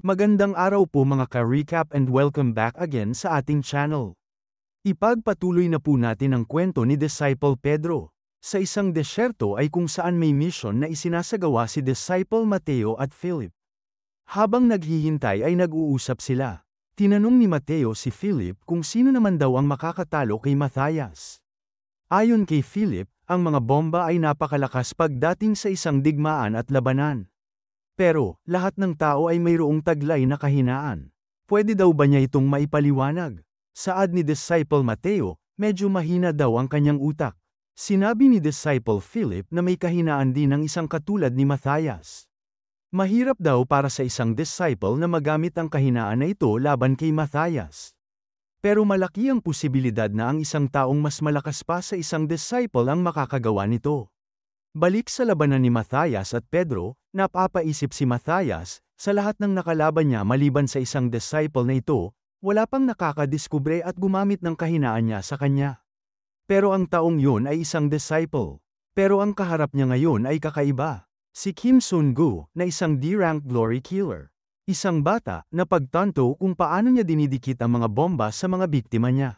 Magandang araw po mga ka-recap and welcome back again sa ating channel. Ipagpatuloy na po natin ang kwento ni Disciple Pedro. Sa isang desyerto ay kung saan may mission na isinasagawa si Disciple Mateo at Philip. Habang naghihintay ay nag-uusap sila. Tinanong ni Mateo si Philip kung sino naman daw ang makakatalo kay Matthias. Ayon kay Philip, ang mga bomba ay napakalakas pagdating sa isang digmaan at labanan. Pero, lahat ng tao ay mayroong taglay na kahinaan. Pwede daw ba niya itong maipaliwanag? Saad ni Disciple Mateo, medyo mahina daw ang kanyang utak. Sinabi ni Disciple Philip na may kahinaan din ng isang katulad ni Matthias. Mahirap daw para sa isang disciple na magamit ang kahinaan na ito laban kay Matthias. Pero malaki ang posibilidad na ang isang taong mas malakas pa sa isang disciple ang makakagawa nito. Balik sa labanan ni Matthias at Pedro, napapaisip si Matthias, sa lahat ng nakalaban niya maliban sa isang disciple na ito, wala pang nakakadiskubre at gumamit ng kahinaan niya sa kanya. Pero ang taong yun ay isang disciple. Pero ang kaharap niya ngayon ay kakaiba. Si Kim Sun-gu, na isang D-rank glory killer. Isang bata na pagtanto kung paano niya dinidikit ang mga bomba sa mga biktima niya.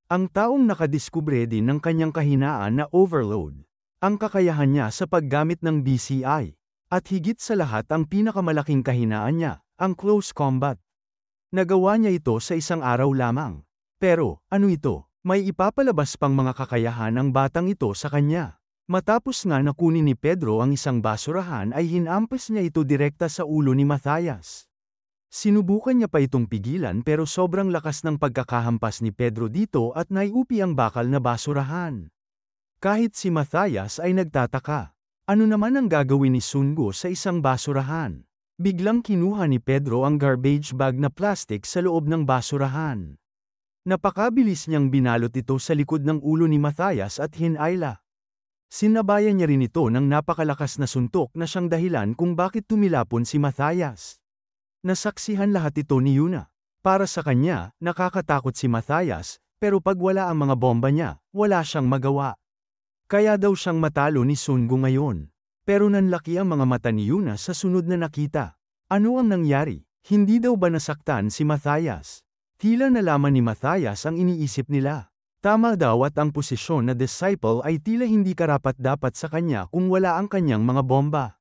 Ang taong nakadiskubre din ng kanyang kahinaan na overload. Ang kakayahan niya sa paggamit ng BCI. At higit sa lahat ang pinakamalaking kahinaan niya, ang close combat. Nagawa niya ito sa isang araw lamang. Pero, ano ito? May ipapalabas pang mga kakayahan ang batang ito sa kanya. Matapos nga nakunin ni Pedro ang isang basurahan ay hinampas niya ito direkta sa ulo ni Matthias. Sinubukan niya pa itong pigilan pero sobrang lakas ng pagkakahampas ni Pedro dito at naiupi ang bakal na basurahan. Kahit si Matthias ay nagtataka. Ano naman ang gagawin ni Sun-gu sa isang basurahan? Biglang kinuha ni Pedro ang garbage bag na plastic sa loob ng basurahan. Napakabilis niyang binalot ito sa likod ng ulo ni Matthias at hinayla. Sinabayan niya rin ito ng napakalakas na suntok na siyang dahilan kung bakit tumilapon si Matthias. Nasaksihan lahat ito ni Yuna. Para sa kanya, nakakatakot si Matthias, pero pag wala ang mga bomba niya, wala siyang magawa. Kaya daw siyang matalo ni Sun-gu ngayon. Pero nanlaki ang mga mata ni Yuna sa sunod na nakita. Ano ang nangyari? Hindi daw ba nasaktan si Matthias? Tila nalaman ni Matthias ang iniisip nila. Tama daw at ang posisyon na disciple ay tila hindi karapat-dapat sa kanya kung wala ang kanyang mga bomba.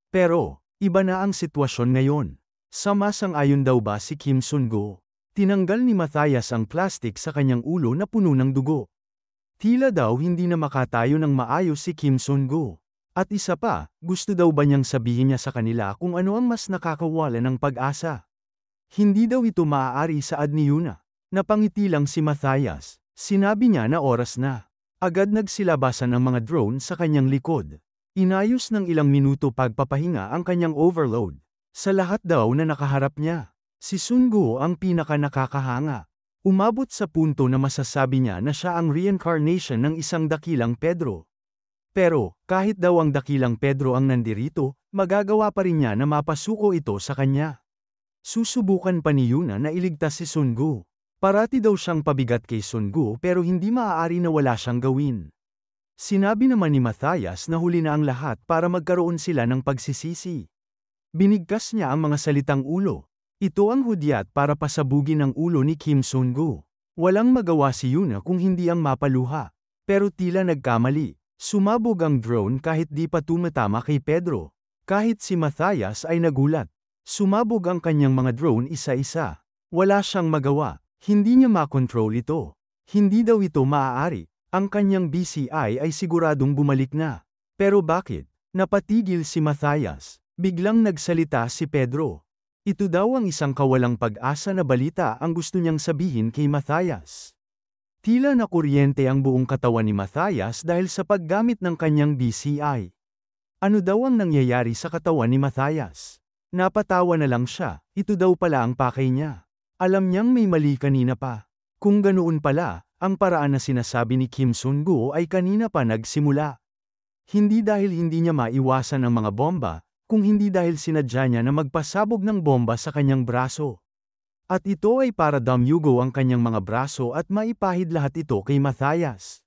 Pero, iba na ang sitwasyon ngayon. Sumasang-ayon daw ba si Kim Sun-gu? Tinanggal ni Matthias ang plastic sa kanyang ulo na puno ng dugo. Tila daw hindi na makatayo ng maayos si Kim Sun-gu. At isa pa, gusto daw ba niyang sabihin niya sa kanila kung ano ang mas nakakawala ng pag-asa? Hindi daw ito maaari saad ni Yuna. Napangiti lang si Matthias. Sinabi niya na oras na. Agad nagsilabasan ang mga drone sa kanyang likod. Inayos ng ilang minuto pagpapahinga ang kanyang overload. Sa lahat daw na nakaharap niya, si Sun-gu ang pinaka nakakahanga. Umabot sa punto na masasabi niya na siya ang reincarnation ng isang dakilang Pedro. Pero, kahit daw ang dakilang Pedro ang nandirito, magagawa pa rin niya na mapasuko ito sa kanya. Susubukan pa ni Yuna na iligtas si Sun-gu. Parati daw siyang pabigat kay Sun-gu pero hindi maaari na wala siyang gawin. Sinabi naman ni Matthias na huli na ang lahat para magkaroon sila ng pagsisisi. Binigkas niya ang mga salitang ulo. Ito ang hudyat para pasabugin ang ulo ni Kim Sun-gu. Walang magawa si Yuna kung hindi ang mapaluha. Pero tila nagkamali. Sumabog ang drone kahit di pa tumatama kay Pedro. Kahit si Matthias ay nagulat. Sumabog ang kanyang mga drone isa-isa. Wala siyang magawa. Hindi niya makontrol ito. Hindi daw ito maaari. Ang kanyang BCI ay siguradong bumalik na. Pero bakit? Napatigil si Matthias. Biglang nagsalita si Pedro. Ito daw ang isang kawalang pag-asa na balita ang gusto niyang sabihin kay Matthias. Tila nakuryente ang buong katawan ni Matthias dahil sa paggamit ng kanyang BCI. Ano daw ang nangyayari sa katawan ni Matthias? Napatawa na lang siya. Ito daw pala ang pakay niya. Alam niyang may mali kanina pa. Kung ganoon pala, ang paraan na sinasabi ni Kim Sun-gu ay kanina pa nagsimula. Hindi dahil hindi niya maiwasan ang mga bomba, kung hindi dahil sinadya niya na magpasabog ng bomba sa kanyang braso. At ito ay para damyugo ang kanyang mga braso at maipahid lahat ito kay Matthias.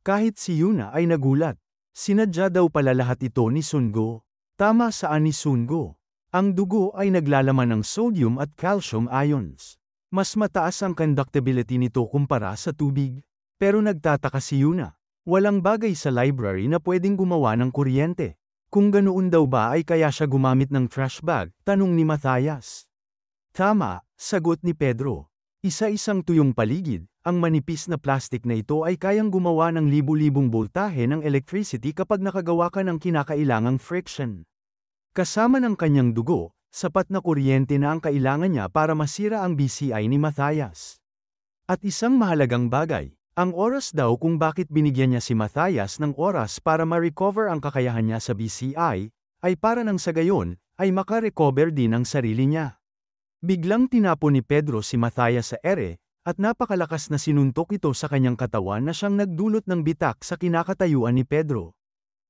Kahit si Yuna ay nagulat. Sinadya daw pala lahat ito ni Sun-gu. Tama saan ni Sun-gu. Ang dugo ay naglalaman ng sodium at calcium ions. Mas mataas ang conductibility nito kumpara sa tubig. Pero nagtataka si Yuna. Walang bagay sa library na pwedeng gumawa ng kuryente. Kung ganoon daw ba ay kaya siya gumamit ng trash bag? Tanong ni Matthias. Tama, sagot ni Pedro. Isa-isang tuyong paligid, ang manipis na plastik na ito ay kayang gumawa ng libu-libong boltahe ng electricity kapag nakagawa ka ng kinakailangang friction. Kasama ng kanyang dugo, sapat na kuryente na ang kailangan niya para masira ang BCI ni Matthias. At isang mahalagang bagay, ang oras daw kung bakit binigyan niya si Matthias ng oras para ma-recover ang kakayahan niya sa BCI, ay para nang sa gayon, ay maka-recover din ang sarili niya. Biglang tinapon ni Pedro si Matthias sa ere, at napakalakas na sinuntok ito sa kanyang katawan na siyang nagdulot ng bitak sa kinakatayuan ni Pedro.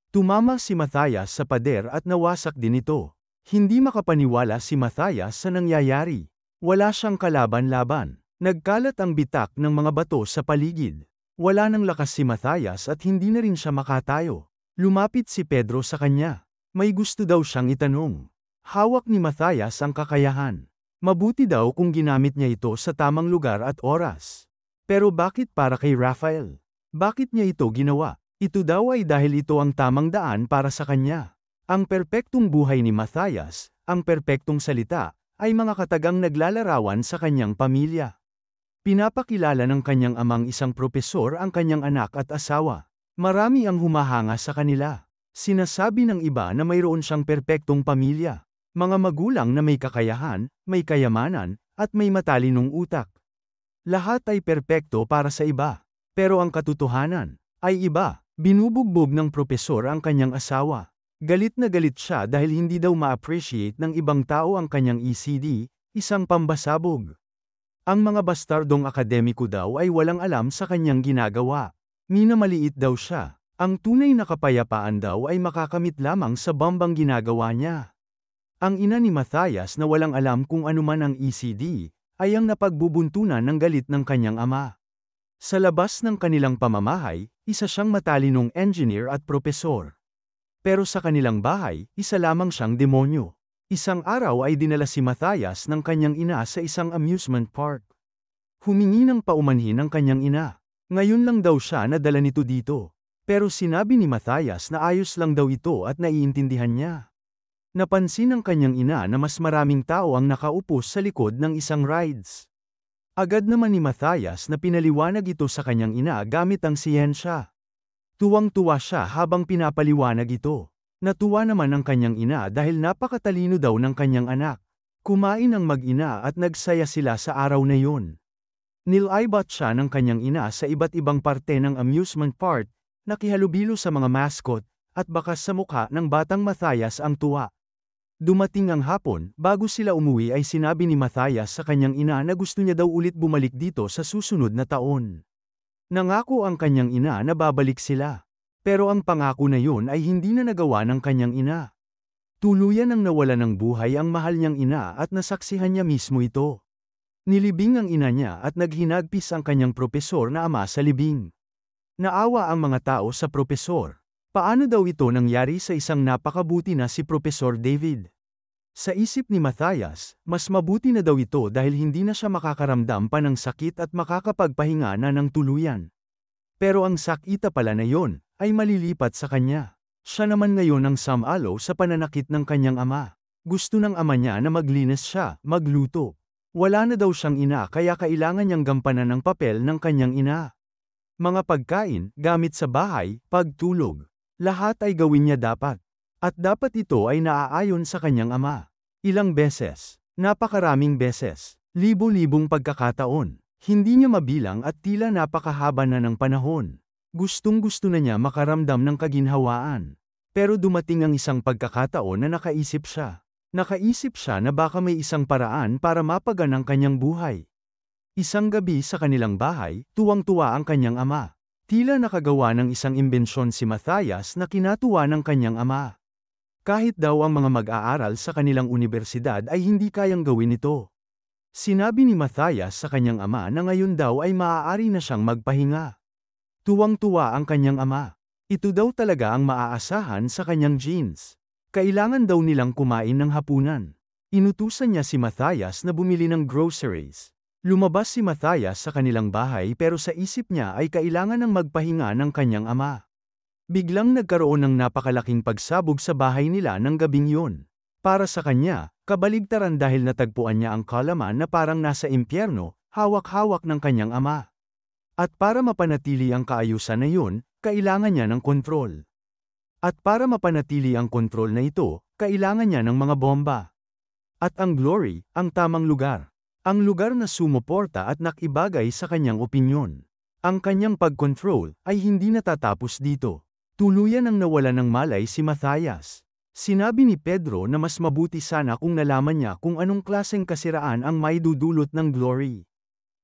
Tumama si Matthias sa pader at nawasak din ito. Hindi makapaniwala si Matthias sa nangyayari. Wala siyang kalaban-laban. Nagkalat ang bitak ng mga bato sa paligid. Wala nang lakas si Matthias at hindi na rin siya makatayo. Lumapit si Pedro sa kanya. May gusto daw siyang itanong. Hawak ni Matthias ang kakayahan. Mabuti daw kung ginamit niya ito sa tamang lugar at oras. Pero bakit para kay Rafael? Bakit niya ito ginawa? Ito daw ay dahil ito ang tamang daan para sa kanya. Ang perpektong buhay ni Matthias, ang perpektong salita, ay mga katagang naglalarawan sa kanyang pamilya. Pinapakilala ng kanyang amang isang propesor ang kanyang anak at asawa. Marami ang humahanga sa kanila. Sinasabi ng iba na mayroon siyang perpektong pamilya. Mga magulang na may kakayahan, may kayamanan, at may matalinong utak. Lahat ay perpekto para sa iba. Pero ang katotohanan ay iba. Binubugbog ng propesor ang kanyang asawa. Galit na galit siya dahil hindi daw ma-appreciate ng ibang tao ang kanyang ECD, isang pambasabog. Ang mga bastardong akademiko daw ay walang alam sa kanyang ginagawa. Minamaliit daw siya. Ang tunay na kapayapaan daw ay makakamit lamang sa bombang ginagawa niya. Ang ina ni Matthias na walang alam kung anuman ang ECD, ay ang napagbubuntunan ng galit ng kanyang ama. Sa labas ng kanilang pamamahay, isa siyang matalinong engineer at propesor. Pero sa kanilang bahay, isa lamang siyang demonyo. Isang araw ay dinala si Matthias ng kanyang ina sa isang amusement park. Humingi ng paumanhin ng kanyang ina. Ngayon lang daw siya nadala nito dito. Pero sinabi ni Matthias na ayos lang daw ito at naiintindihan niya. Napansin ng kanyang ina na mas maraming tao ang nakaupo sa likod ng isang rides. Agad naman ni Matthias na pinaliwanag ito sa kanyang ina gamit ang siyensya. Tuwang-tuwa siya habang pinapaliwanag ito. Natuwa naman ang kanyang ina dahil napakatalino daw ng kanyang anak. Kumain ang mag-ina at nagsaya sila sa araw na yun. Nilaibat siya ng kanyang ina sa iba't ibang parte ng amusement park, nakihalubilo sa mga mascot, at bakas sa mukha ng batang Matthias ang tuwa. Dumating ang hapon, bago sila umuwi ay sinabi ni Matthias sa kanyang ina na gusto niya daw ulit bumalik dito sa susunod na taon. Nangako ang kanyang ina na babalik sila. Pero ang pangako na yun ay hindi na nagawa ng kanyang ina. Tuluyan ang nawala ng buhay ang mahal niyang ina at nasaksihan niya mismo ito. Nilibing ang ina niya at naghinagpis ang kanyang propesor na ama sa libing. Naawa ang mga tao sa propesor. Paano daw ito nangyari sa isang napakabuti na si Propesor David? Sa isip ni Matthias, mas mabuti na daw ito dahil hindi na siya makakaramdam pa ng sakit at makakapagpahinga na ng tuluyan. Pero ang sakita pala na yon, ay malilipat sa kanya. Siya naman ngayon ang samalo sa pananakit ng kanyang ama. Gusto ng ama niya na maglinis siya, magluto. Wala na daw siyang ina kaya kailangan niyang gampanan ang papel ng kanyang ina. Mga pagkain, gamit sa bahay, pagtulog. Lahat ay gawin niya dapat. At dapat ito ay naaayon sa kanyang ama. Ilang beses. Napakaraming beses. Libo-libong pagkakataon. Hindi niya mabilang at tila napakahaba na ng panahon. Gustong-gusto na niya makaramdam ng kaginhawaan. Pero dumating ang isang pagkakataon na nakaisip siya. Nakaisip siya na baka may isang paraan para mapagan ang kanyang buhay. Isang gabi sa kanilang bahay, tuwang-tuwa ang kanyang ama. Tila nakagawa ng isang imbensyon si Matthias na kinatuwa ng kanyang ama. Kahit daw ang mga mag-aaral sa kanilang universidad ay hindi kayang gawin ito. Sinabi ni Matthias sa kanyang ama na ngayon daw ay maaari na siyang magpahinga. Tuwang-tuwa ang kanyang ama. Ito daw talaga ang maaasahan sa kanyang genes. Kailangan daw nilang kumain ng hapunan. Inutusan niya si Matthias na bumili ng groceries. Lumabas si Matthias sa kanilang bahay pero sa isip niya ay kailangan ng magpahinga ng kanyang ama. Biglang nagkaroon ng napakalaking pagsabog sa bahay nila ng gabing yun. Para sa kanya, kabaligtaran dahil natagpuan niya ang kalaman na parang nasa impyerno, hawak-hawak ng kanyang ama. At para mapanatili ang kaayusan na yun, kailangan niya ng kontrol. At para mapanatili ang kontrol na ito, kailangan niya ng mga bomba. At ang Glory, ang tamang lugar. Ang lugar na sumuporta at nakibagay sa kanyang opinyon. Ang kanyang pag-control ay hindi natatapos dito. Tuluyan ang nawala ng malay si Matthias. Sinabi ni Pedro na mas mabuti sana kung nalaman niya kung anong klaseng kasiraan ang maidudulot ng Glory.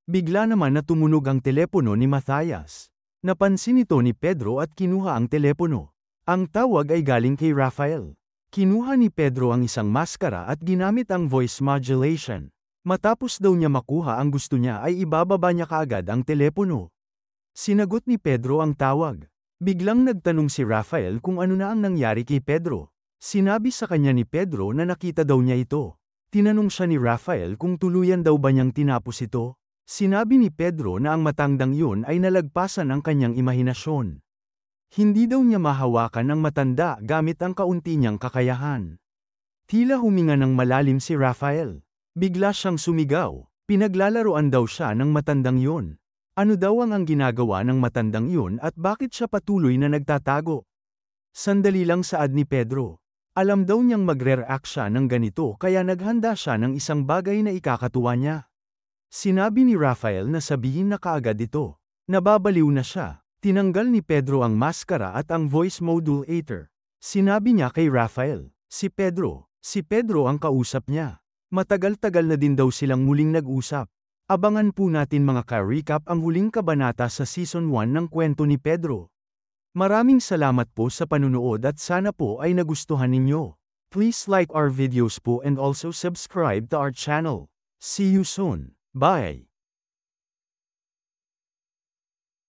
Bigla naman na tumunog ang telepono ni Matthias. Napansin ito ni Pedro at kinuha ang telepono. Ang tawag ay galing kay Rafael. Kinuha ni Pedro ang isang maskara at ginamit ang voice modulation. Matapos daw niya makuha ang gusto niya ay ibababa niya kaagad ang telepono. Sinagot ni Pedro ang tawag. Biglang nagtanong si Rafael kung ano na ang nangyari kay Pedro. Sinabi sa kanya ni Pedro na nakita daw niya ito. Tinanong siya ni Rafael kung tuluyan daw ba niyang tinapos ito. Sinabi ni Pedro na ang matandang yun ay nalagpasan ang kanyang imahinasyon. Hindi daw niya mahawakan ang matanda gamit ang kaunti niyang kakayahan. Tila huminga ng malalim si Rafael. Bigla siyang sumigaw. Pinaglalaroan daw siya ng matandang yun. Ano daw ang ginagawa ng matandang yun at bakit siya patuloy na nagtatago? Sandali lang saad ni Pedro. Alam daw niyang magre-react siya ng ganito kaya naghanda siya ng isang bagay na ikakatuwa niya. Sinabi ni Rafael na sabihin na kaagad ito. Nababaliw na siya. Tinanggal ni Pedro ang maskara at ang voice modulator. Sinabi niya kay Rafael, si Pedro ang kausap niya. Matagal-tagal na din daw silang muling nag-usap. Abangan po natin mga ka-recap ang huling kabanata sa Season 1 ng kwento ni Pedro. Maraming salamat po sa panunood at sana po ay nagustuhan ninyo. Please like our videos po and also subscribe to our channel. See you soon. Bye!